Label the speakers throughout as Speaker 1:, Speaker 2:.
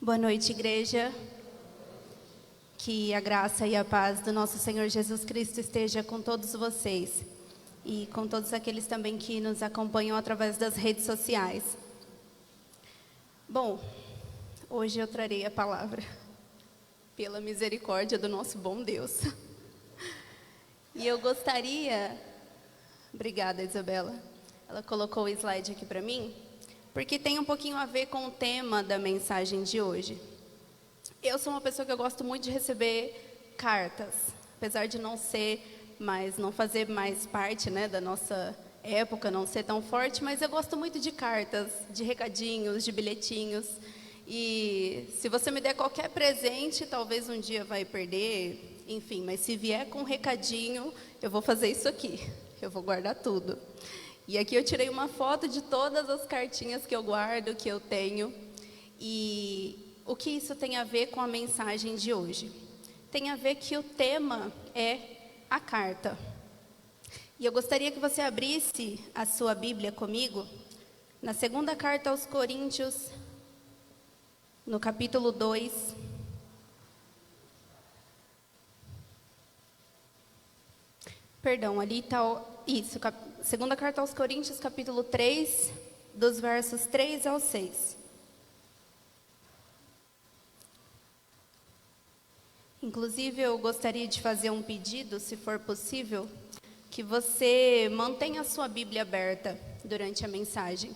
Speaker 1: Boa noite, igreja. Que a graça e a paz do nosso Senhor Jesus Cristo esteja com todos vocês e com todos aqueles também que nos acompanham através das redes sociais. Bom, hoje eu trarei a palavra pela misericórdia do nosso bom Deus. E eu gostaria... Obrigada, Isabela. Ela colocou o slide aqui para mim, porque tem um pouquinho a ver com o tema da mensagem de hoje. Eu sou uma pessoa que eu gosto muito de receber cartas, apesar de não fazer mais parte, né, da nossa época, não ser tão forte, mas eu gosto muito de cartas, de recadinhos, de bilhetinhos. E se você me der qualquer presente, talvez um dia vai perder, enfim, mas se vier com um recadinho, eu vou fazer isso aqui, eu vou guardar tudo. E aqui eu tirei uma foto de todas as cartinhas que eu guardo, que eu tenho. E o que isso tem a ver com a mensagem de hoje? Tem a ver que o tema é a carta. E eu gostaria que você abrisse a sua Bíblia comigo, na segunda carta aos Coríntios, no capítulo 2. Perdão, ali está isso, segunda carta aos Coríntios, capítulo 3, dos versos 3 ao 6. Inclusive, eu gostaria de fazer um pedido, se for possível, que você mantenha a sua Bíblia aberta durante a mensagem.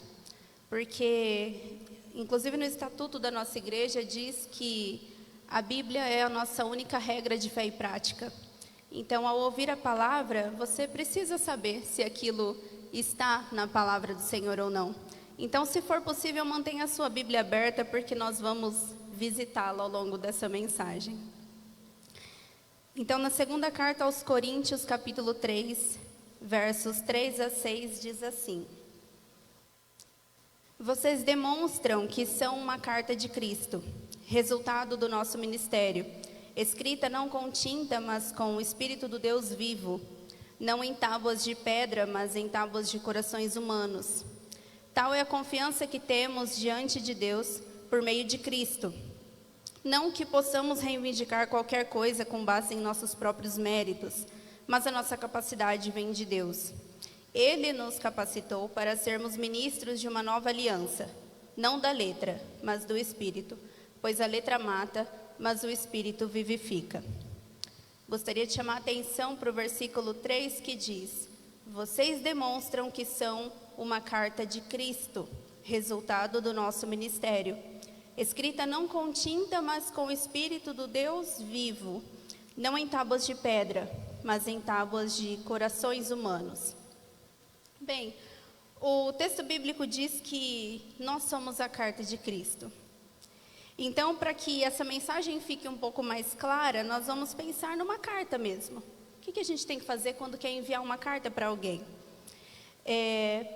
Speaker 1: Porque, inclusive no estatuto da nossa igreja, diz que a Bíblia é a nossa única regra de fé e prática. Então, ao ouvir a palavra, você precisa saber se aquilo está na palavra do Senhor ou não. Então, se for possível, mantenha a sua Bíblia aberta, porque nós vamos visitá-la ao longo dessa mensagem. Então, na segunda carta aos Coríntios, capítulo 3, versos 3 a 6, diz assim: Vocês demonstram que são uma carta de Cristo, resultado do nosso ministério, escrita não com tinta, mas com o Espírito do Deus vivo, não em tábuas de pedra, mas em tábuas de corações humanos. Tal é a confiança que temos diante de Deus por meio de Cristo. Não que possamos reivindicar qualquer coisa com base em nossos próprios méritos, mas a nossa capacidade vem de Deus. Ele nos capacitou para sermos ministros de uma nova aliança, não da letra, mas do Espírito, pois a letra mata, mas o Espírito vivifica. Gostaria de chamar a atenção para o versículo 3 que diz: Vocês demonstram que são uma carta de Cristo, resultado do nosso ministério, escrita não com tinta, mas com o Espírito do Deus vivo, não em tábuas de pedra, mas em tábuas de corações humanos. Bem, o texto bíblico diz que nós somos a carta de Cristo. Então, para que essa mensagem fique um pouco mais clara, nós vamos pensar numa carta mesmo. O que a gente tem que fazer quando quer enviar uma carta para alguém?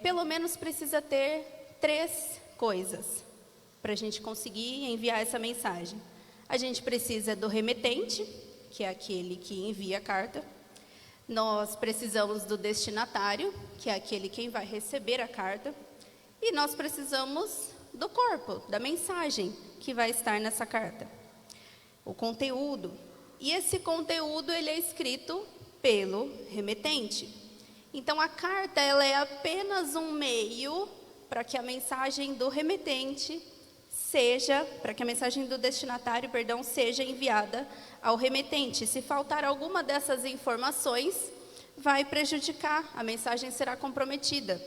Speaker 1: Pelo menos precisa ter 3 coisas para a gente conseguir enviar essa mensagem. A gente precisa do remetente, que é aquele que envia a carta. Nós precisamos do destinatário, que é aquele quem vai receber a carta. E nós precisamos do corpo, da mensagem que vai estar nessa carta. O conteúdo. E esse conteúdo, ele é escrito pelo remetente. Então, a carta, ela é apenas um meio para que a mensagem do remetente para que a mensagem do destinatário, seja enviada ao remetente. Se faltar alguma dessas informações, vai prejudicar, a mensagem será comprometida.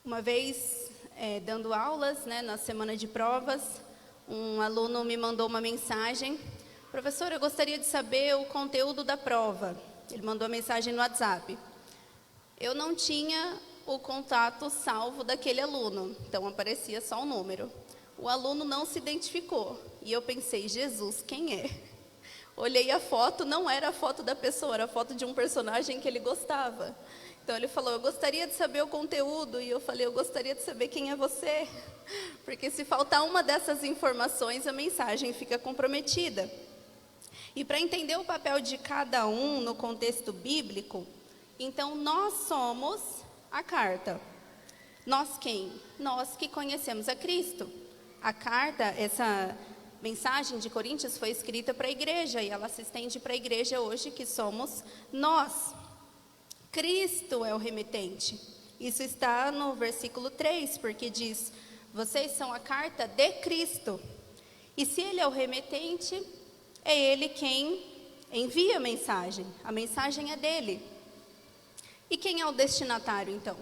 Speaker 1: Uma vez, dando aulas, na semana de provas, um aluno me mandou uma mensagem: Professora, eu gostaria de saber o conteúdo da prova. Ele mandou a mensagem no WhatsApp. Eu não tinha o contato salvo daquele aluno, então aparecia só o número. O aluno não se identificou. E eu pensei: Jesus, quem é? Olhei a foto, não era a foto da pessoa, era a foto de um personagem que ele gostava. Então ele falou: eu gostaria de saber o conteúdo. E eu falei: eu gostaria de saber quem é você. Porque se faltar uma dessas informações, a mensagem fica comprometida. E para entender o papel de cada um no contexto bíblico, então nós somos a carta. Nós quem? Nós que conhecemos a Cristo. A carta, essa mensagem de Coríntios foi escrita para a igreja e ela se estende para a igreja hoje, que somos nós. Cristo é o remetente. Isso está no versículo 3, porque diz: vocês são a carta de Cristo. E se ele é o remetente, é ele quem envia a mensagem é dele. E quem é o destinatário, então?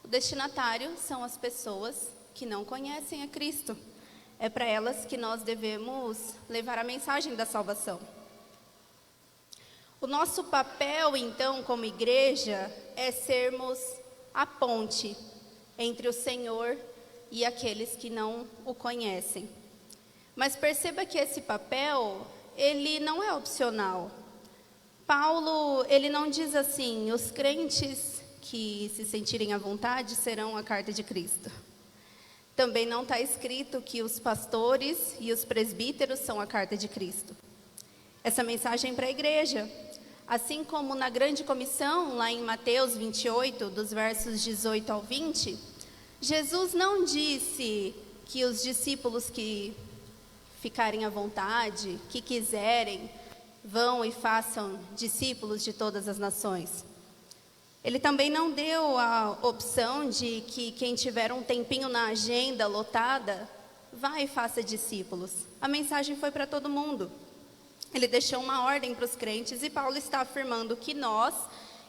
Speaker 1: O destinatário são as pessoas que não conhecem a Cristo. É para elas que nós devemos levar a mensagem da salvação. O nosso papel, então, como igreja, é sermos a ponte entre o Senhor e aqueles que não o conhecem. Mas perceba que esse papel, ele não é opcional. Paulo, ele não diz assim: os crentes que se sentirem à vontade serão a carta de Cristo. Também não está escrito que os pastores e os presbíteros são a carta de Cristo. Essa mensagem é para a igreja. Assim como na grande comissão, lá em Mateus 28, dos versos 18 ao 20, Jesus não disse que os discípulos que ficarem à vontade, que quiserem, vão e façam discípulos de todas as nações. Ele também não deu a opção de que quem tiver um tempinho na agenda lotada, vá e faça discípulos. A mensagem foi para todo mundo. Ele deixou uma ordem para os crentes e Paulo está afirmando que nós,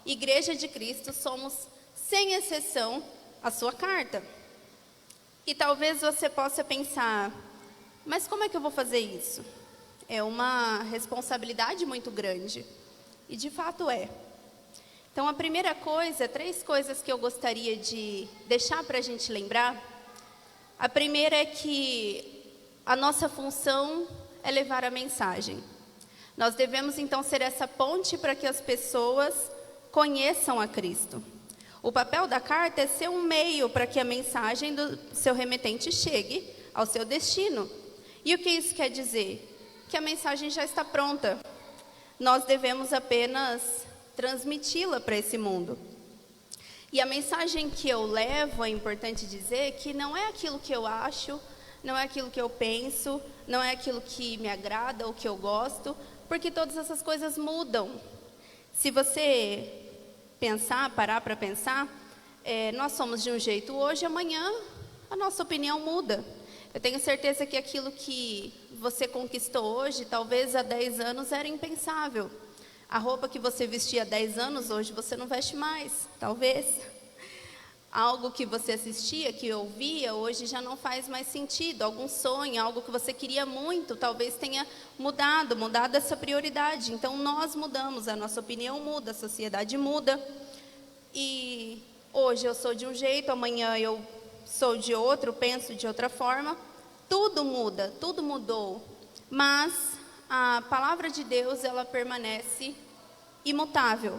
Speaker 1: Igreja de Cristo, somos, sem exceção, a sua carta. E talvez você possa pensar: mas como é que eu vou fazer isso? É uma responsabilidade muito grande. E de fato é. Então a primeira coisa, 3 coisas que eu gostaria de deixar para a gente lembrar. A primeira é que a nossa função é levar a mensagem. Nós devemos então ser essa ponte para que as pessoas conheçam a Cristo. O papel da carta é ser um meio para que a mensagem do seu remetente chegue ao seu destino. E o que isso quer dizer? Que a mensagem já está pronta. Nós devemos apenas transmiti-la para esse mundo. E a mensagem que eu levo, é importante dizer, que não é aquilo que eu acho, não é aquilo que eu penso, não é aquilo que me agrada ou que eu gosto, porque todas essas coisas mudam. Se você parar para pensar, nós somos de um jeito hoje, amanhã a nossa opinião muda. Eu tenho certeza que aquilo que você conquistou hoje, talvez há 10 anos era impensável. A roupa que você vestia há 10 anos, hoje você não veste mais, talvez. Algo que você assistia, que ouvia, hoje já não faz mais sentido. Algum sonho, algo que você queria muito, talvez tenha mudado essa prioridade. Então nós mudamos, a nossa opinião muda, a sociedade muda. E hoje eu sou de um jeito, amanhã eu sou de outro, penso de outra forma. Tudo muda, tudo mudou. Mas a palavra de Deus, ela permanece imutável.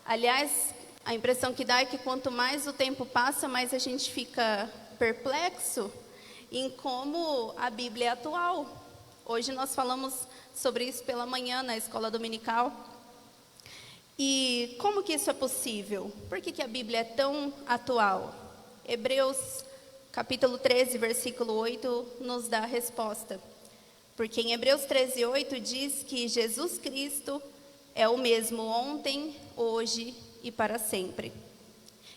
Speaker 1: Aliás, a impressão que dá é que quanto mais o tempo passa, mais a gente fica perplexo em como a Bíblia é atual. Hoje nós falamos sobre isso pela manhã na escola dominical. E como que isso é possível? Por que a Bíblia é tão atual? Hebreus capítulo 13, versículo 8 nos dá a resposta. Porque em Hebreus 13, 8 diz que Jesus Cristo é o mesmo ontem, hoje e para sempre.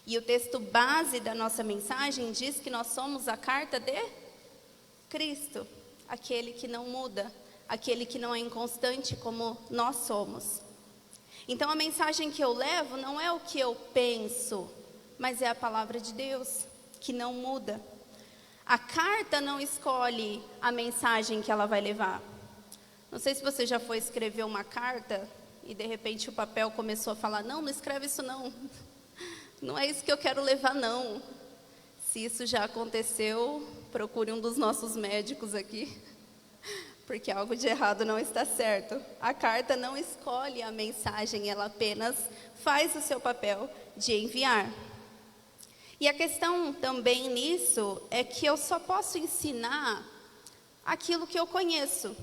Speaker 1: E o texto base da nossa mensagem diz que nós somos a carta de Cristo, aquele que não muda, aquele que não é inconstante como nós somos. Então a mensagem que eu levo não é o que eu penso, mas é a palavra de Deus, que não muda. A carta não escolhe a mensagem que ela vai levar. Não sei se você já foi escrever uma carta e de repente o papel começou a falar: não escreve isso não. Não é isso que eu quero levar não. Se isso já aconteceu, procure um dos nossos médicos aqui, porque algo de errado não está certo. A carta não escolhe a mensagem, ela apenas faz o seu papel de enviar. E a questão também nisso é que eu só posso ensinar aquilo que eu conheço.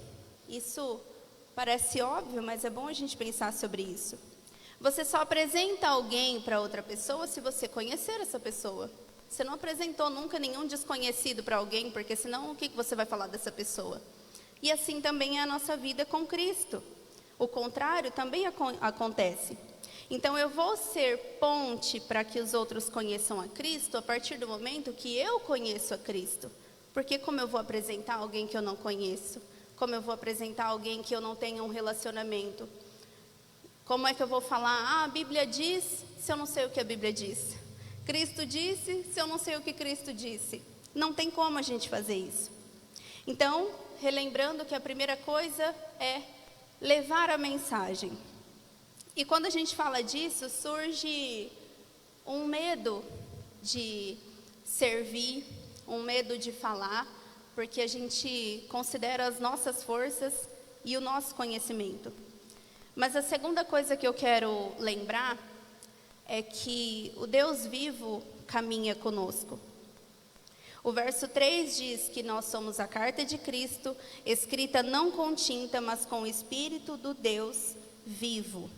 Speaker 1: Isso parece óbvio, mas é bom a gente pensar sobre isso. Você só apresenta alguém para outra pessoa se você conhecer essa pessoa. Você não apresentou nunca nenhum desconhecido para alguém, porque senão o que você vai falar dessa pessoa? E assim também é a nossa vida com Cristo. O contrário também acontece. Então eu vou ser ponte para que os outros conheçam a Cristo a partir do momento que eu conheço a Cristo. Porque como eu vou apresentar alguém que eu não conheço? Como eu vou apresentar alguém que eu não tenho um relacionamento? Como é que eu vou falar, a Bíblia diz, se eu não sei o que a Bíblia diz? Cristo disse, se eu não sei o que Cristo disse? Não tem como a gente fazer isso. Então, relembrando que a primeira coisa é levar a mensagem. E quando a gente fala disso, surge um medo de servir, um medo de falar, porque a gente considera as nossas forças e o nosso conhecimento. Mas a segunda coisa que eu quero lembrar é que o Deus vivo caminha conosco. O verso 3 diz que nós somos a carta de Cristo, escrita não com tinta, mas com o Espírito do Deus vivo.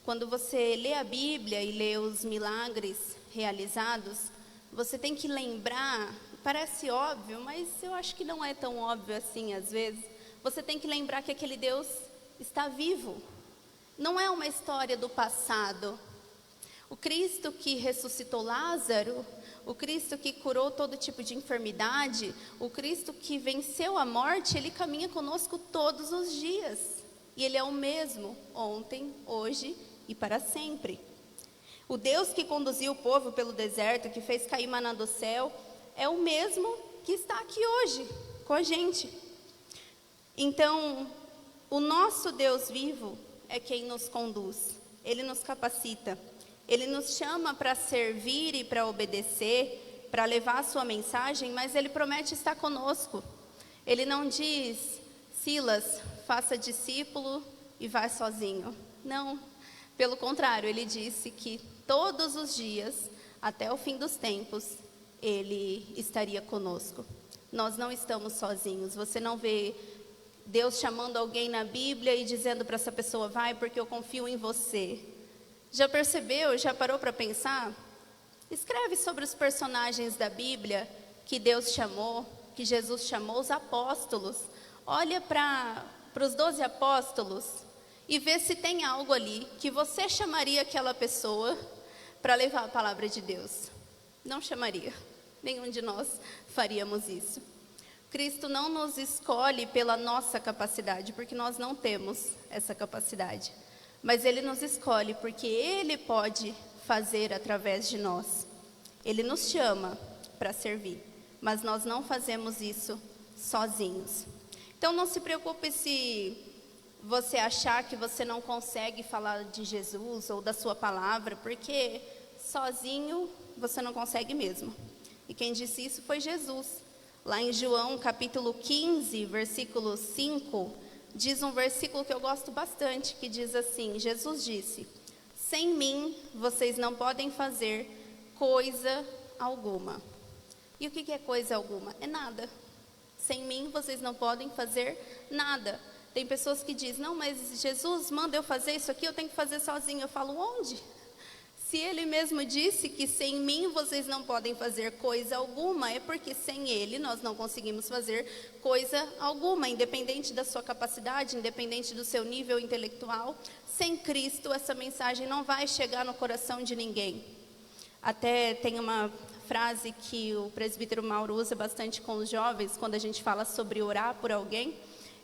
Speaker 1: Quando você lê a Bíblia e lê os milagres realizados, você tem que lembrar, parece óbvio, mas eu acho que não é tão óbvio assim às vezes. Você tem que lembrar que aquele Deus está vivo. Não é uma história do passado. O Cristo que ressuscitou Lázaro, o Cristo que curou todo tipo de enfermidade, o Cristo que venceu a morte, Ele caminha conosco todos os dias. E Ele é o mesmo, ontem, hoje e para sempre. O Deus que conduziu o povo pelo deserto, que fez cair maná do céu, é o mesmo que está aqui hoje, com a gente. Então, o nosso Deus vivo é quem nos conduz, Ele nos capacita. Ele nos chama para servir e para obedecer, para levar a sua mensagem, mas Ele promete estar conosco. Ele não diz, Silas, faça discípulo e vá sozinho. Não, pelo contrário, Ele disse que todos os dias, até o fim dos tempos, Ele estaria conosco. Nós não estamos sozinhos. Você não vê Deus chamando alguém na Bíblia e dizendo para essa pessoa, vai porque eu confio em você. Já percebeu, já parou para pensar? Escreve sobre os personagens da Bíblia que Deus chamou, que Jesus chamou, os apóstolos. Olha para os 12 apóstolos e vê se tem algo ali que você chamaria aquela pessoa para levar a palavra de Deus. Não chamaria. Nenhum de nós faríamos isso. Cristo não nos escolhe pela nossa capacidade, porque nós não temos essa capacidade. Mas Ele nos escolhe porque Ele pode fazer através de nós. Ele nos chama para servir, mas nós não fazemos isso sozinhos. Então não se preocupe se você achar que você não consegue falar de Jesus ou da sua palavra, porque sozinho você não consegue mesmo. E quem disse isso foi Jesus. Lá em João capítulo 15, versículo 5, diz um versículo que eu gosto bastante, que diz assim, Jesus disse, sem mim vocês não podem fazer coisa alguma. E o que é coisa alguma? É nada. Sem mim vocês não podem fazer nada. Tem pessoas que dizem, não, mas Jesus manda eu fazer isso aqui, eu tenho que fazer sozinho. Eu falo, onde? Se Ele mesmo disse que sem mim vocês não podem fazer coisa alguma, é porque sem Ele nós não conseguimos fazer coisa alguma, independente da sua capacidade, independente do seu nível intelectual. Sem Cristo, essa mensagem não vai chegar no coração de ninguém. Até tem uma frase que o presbítero Mauro usa bastante com os jovens, quando a gente fala sobre orar por alguém.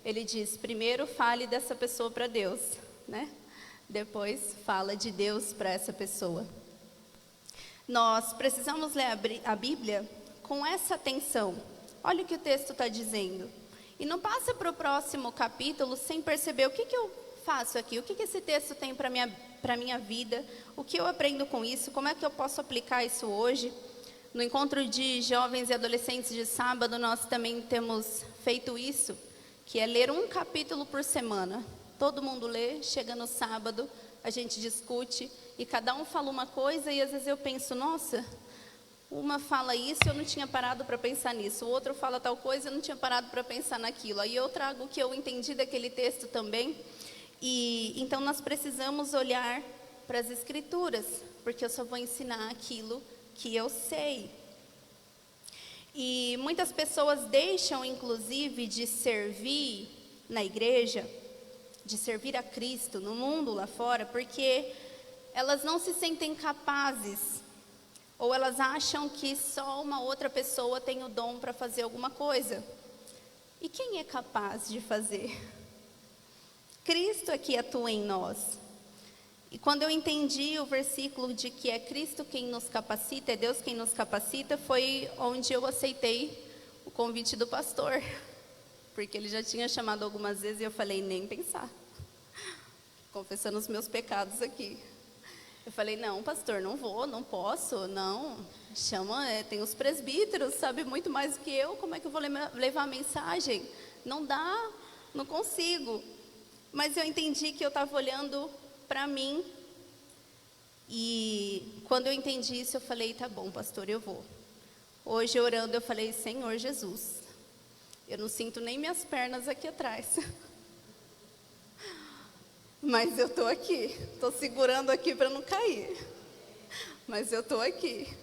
Speaker 1: Ele diz, primeiro fale dessa pessoa para Deus, né? Depois fala de Deus para essa pessoa. Nós precisamos ler a Bíblia com essa atenção. Olha o que o texto está dizendo. E não passa para o próximo capítulo sem perceber o que eu faço aqui, o que esse texto tem para a minha vida, o que eu aprendo com isso, como é que eu posso aplicar isso hoje. No encontro de jovens e adolescentes de sábado, nós também temos feito isso, que é ler um capítulo por semana. Todo mundo lê, chega no sábado, a gente discute e cada um fala uma coisa e às vezes eu penso, nossa, uma fala isso, eu não tinha parado para pensar nisso, o outro fala tal coisa, eu não tinha parado para pensar naquilo. Aí eu trago o que eu entendi daquele texto também. E então nós precisamos olhar para as Escrituras, porque eu só vou ensinar aquilo que eu sei. E muitas pessoas deixam, inclusive, de servir na igreja, de servir a Cristo no mundo lá fora, porque elas não se sentem capazes, ou elas acham que só uma outra pessoa tem o dom para fazer alguma coisa. E quem é capaz de fazer? Cristo é que atua em nós. E quando eu entendi o versículo de que é Cristo quem nos capacita, é Deus quem nos capacita, foi onde eu aceitei o convite do pastor. Porque ele já tinha chamado algumas vezes e eu falei, nem pensar. Confessando os meus pecados aqui. Eu falei, não, pastor, não vou, não posso, não. Chama, tem os presbíteros, sabe muito mais do que eu, como é que eu vou levar a mensagem? Não dá, não consigo. Mas eu entendi que eu estava olhando para mim, e quando eu entendi isso, eu falei, tá bom, pastor, eu vou. Hoje, orando, eu falei, Senhor Jesus, eu não sinto nem minhas pernas aqui atrás, mas eu estou aqui, estou segurando aqui para não cair, mas eu estou aqui.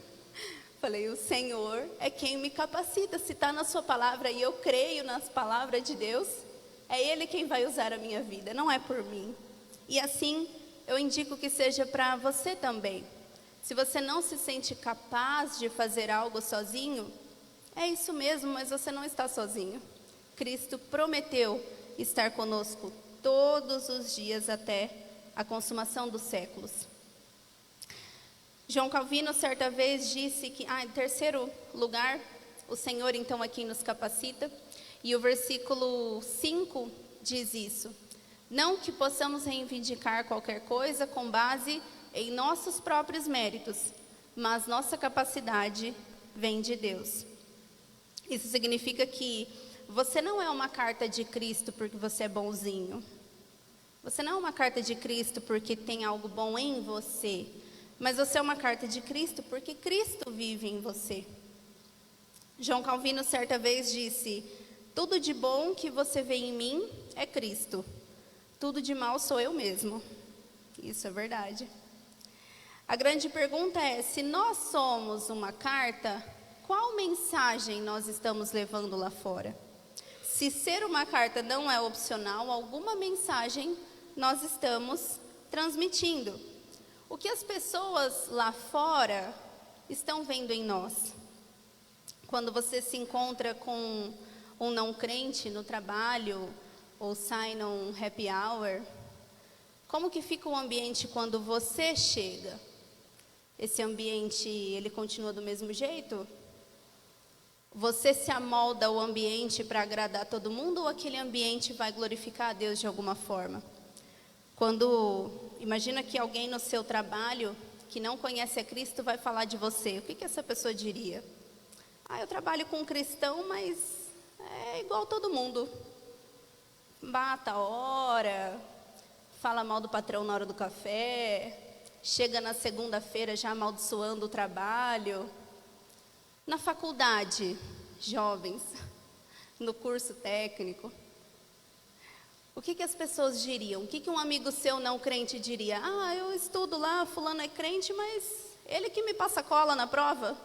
Speaker 1: Falei, o Senhor é quem me capacita, se está na sua palavra, e eu creio nas palavras de Deus, é Ele quem vai usar a minha vida, não é por mim. E assim, eu indico que seja para você também. Se você não se sente capaz de fazer algo sozinho, é isso mesmo, mas você não está sozinho. Cristo prometeu estar conosco todos os dias até a consumação dos séculos. João Calvino certa vez disse que, em terceiro lugar, o Senhor então é quem nos capacita, e o versículo 5 diz isso. Não que possamos reivindicar qualquer coisa com base em nossos próprios méritos, mas nossa capacidade vem de Deus. Isso significa que você não é uma carta de Cristo porque você é bonzinho. Você não é uma carta de Cristo porque tem algo bom em você, mas você é uma carta de Cristo porque Cristo vive em você. João Calvino certa vez disse, tudo de bom que você vê em mim é Cristo. Tudo de mal sou eu mesmo. Isso é verdade. A grande pergunta é, se nós somos uma carta, qual mensagem nós estamos levando lá fora? Se ser uma carta não é opcional, alguma mensagem nós estamos transmitindo. O que as pessoas lá fora estão vendo em nós? Quando você se encontra com um não crente no trabalho, ou sai num happy hour, como que fica o ambiente quando você chega? Esse ambiente, ele continua do mesmo jeito? Você se amolda ao ambiente para agradar todo mundo, ou aquele ambiente vai glorificar a Deus de alguma forma? Imagina que alguém no seu trabalho, que não conhece a Cristo, vai falar de você, o que essa pessoa diria? Eu trabalho com um cristão, mas é igual todo mundo. Bata a hora, fala mal do patrão na hora do café, chega na segunda-feira já amaldiçoando o trabalho. Na faculdade, jovens, no curso técnico, o que as pessoas diriam? O que um amigo seu não crente diria? Eu estudo lá, fulano é crente, mas ele que me passa cola na prova,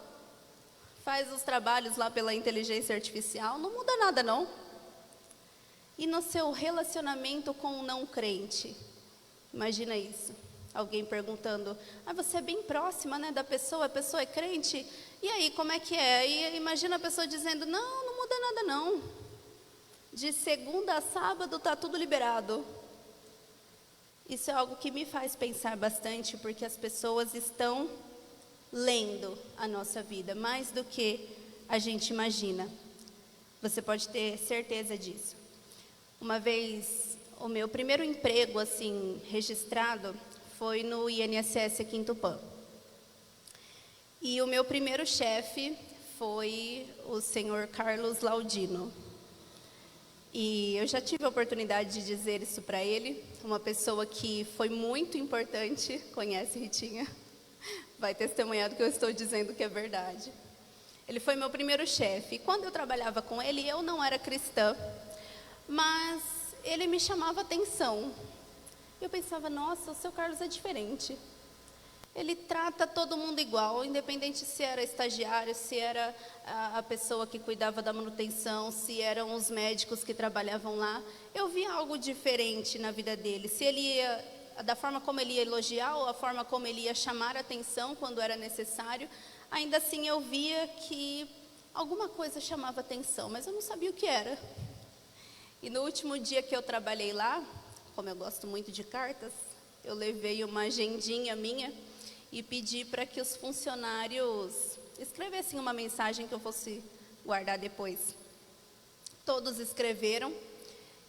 Speaker 1: faz os trabalhos lá pela inteligência artificial, não muda nada não. E no seu relacionamento com o não crente, imagina isso, alguém perguntando, você é bem próxima, né, da pessoa, a pessoa é crente, e aí, como é que é? E imagina a pessoa dizendo, não muda nada não, de segunda a sábado está tudo liberado. Isso é algo que me faz pensar bastante, porque as pessoas estão lendo a nossa vida, mais do que a gente imagina. Você pode ter certeza disso. Uma vez, o meu primeiro emprego, assim, registrado, foi no INSS aqui em Tupã. E o meu primeiro chefe foi o senhor Carlos Laudino. E eu já tive a oportunidade de dizer isso para ele, uma pessoa que foi muito importante, conhece Ritinha, vai testemunhar do que eu estou dizendo que é verdade. Ele foi meu primeiro chefe. E quando eu trabalhava com ele, eu não era cristã, mas ele me chamava atenção. Eu pensava, nossa, o seu Carlos é diferente. ele trata todo mundo igual, independente se era estagiário, se era a pessoa que cuidava da manutenção, se eram os médicos que trabalhavam lá. Eu vi algo diferente na vida dele. Se ele ia, da forma como ele ia elogiar ou a forma como ele ia chamar a atenção quando era necessário, ainda assim eu via que alguma coisa chamava atenção, mas eu não sabia o que era. E no último dia que eu trabalhei lá, como eu gosto muito de cartas, eu levei uma agendinha minha e pedi para que os funcionários escrevessem uma mensagem que eu fosse guardar depois. Todos escreveram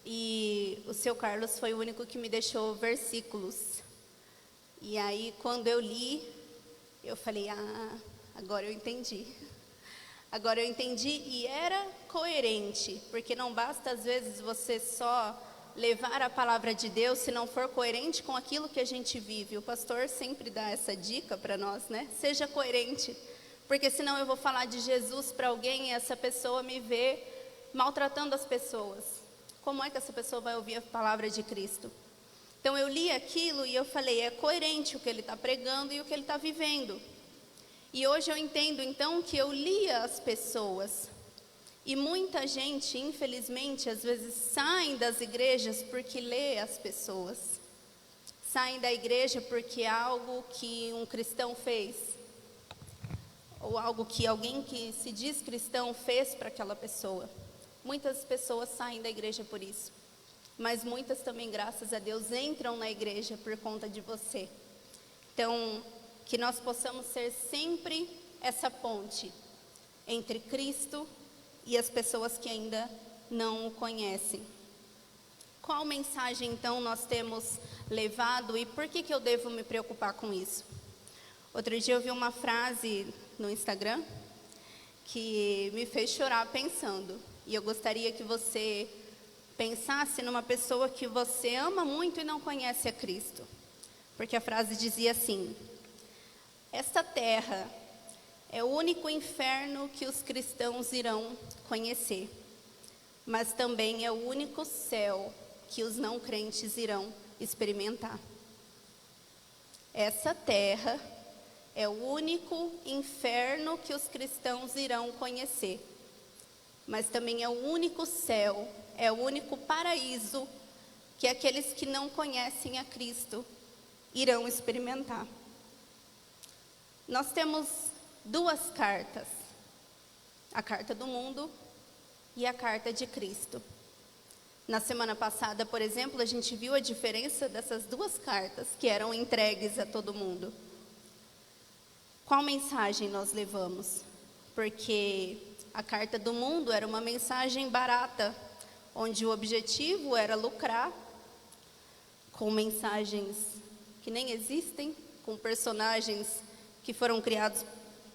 Speaker 1: e o seu Carlos foi o único que me deixou versículos. E aí, quando eu li, eu falei, agora eu entendi. Agora eu entendi e era coerente, porque não basta às vezes você só levar a palavra de Deus se não for coerente com aquilo que a gente vive. O pastor sempre dá essa dica para nós, né? Seja coerente, porque senão eu vou falar de Jesus para alguém e essa pessoa me vê maltratando as pessoas. Como é que essa pessoa vai ouvir a palavra de Cristo? Então eu li aquilo e eu falei, é coerente o que ele está pregando e o que ele está vivendo. E hoje eu entendo então que eu lia as pessoas. E muita gente, infelizmente, às vezes saem das igrejas porque lê as pessoas. Saem da igreja porque é algo que um cristão fez. Ou algo que alguém que se diz cristão fez para aquela pessoa. Muitas pessoas saem da igreja por isso. Mas muitas também, graças a Deus, entram na igreja por conta de você. Então, que nós possamos ser sempre essa ponte entre Cristo e as pessoas que ainda não o conhecem. Qual mensagem, então, nós temos levado e por que eu devo me preocupar com isso? Outro dia eu vi uma frase no Instagram que me fez chorar pensando. E eu gostaria que você pensasse numa pessoa que você ama muito e não conhece a Cristo. Porque a frase dizia assim: esta terra é o único inferno que os cristãos irão conhecer, mas também é o único céu que os não crentes irão experimentar. Essa terra é o único inferno que os cristãos irão conhecer, mas também é o único céu, é o único paraíso que aqueles que não conhecem a Cristo irão experimentar. Nós temos duas cartas, a carta do mundo e a carta de Cristo. Na semana passada, por exemplo, a gente viu a diferença dessas duas cartas que eram entregues a todo mundo. Qual mensagem nós levamos? Porque a carta do mundo era uma mensagem barata, onde o objetivo era lucrar, com mensagens que nem existem, com personagens que foram criados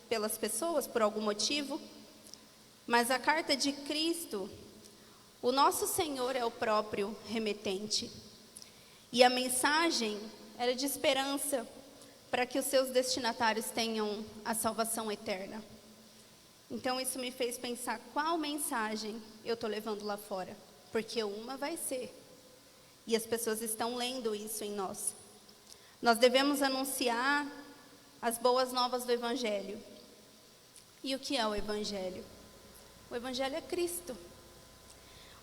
Speaker 1: pelas pessoas por algum motivo. Mas a carta de Cristo, o nosso Senhor é o próprio remetente. E a mensagem era de esperança para que os seus destinatários tenham a salvação eterna. Então isso me fez pensar qual mensagem eu estou levando lá fora. Porque uma vai ser. E as pessoas estão lendo isso em nós. Nós devemos anunciar as boas novas do Evangelho. E o que é o Evangelho? O Evangelho é Cristo.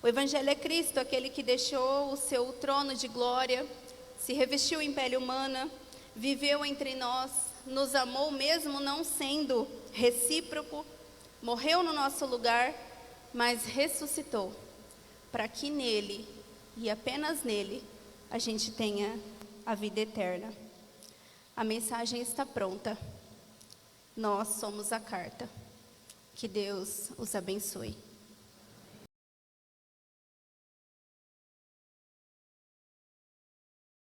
Speaker 1: O Evangelho é Cristo, aquele que deixou o seu trono de glória, se revestiu em pele humana, viveu entre nós, nos amou mesmo não sendo recíproco, morreu no nosso lugar, mas ressuscitou, para que nele, e apenas nele, a gente tenha a vida eterna. A mensagem está pronta. Nós somos a carta. Que Deus os abençoe.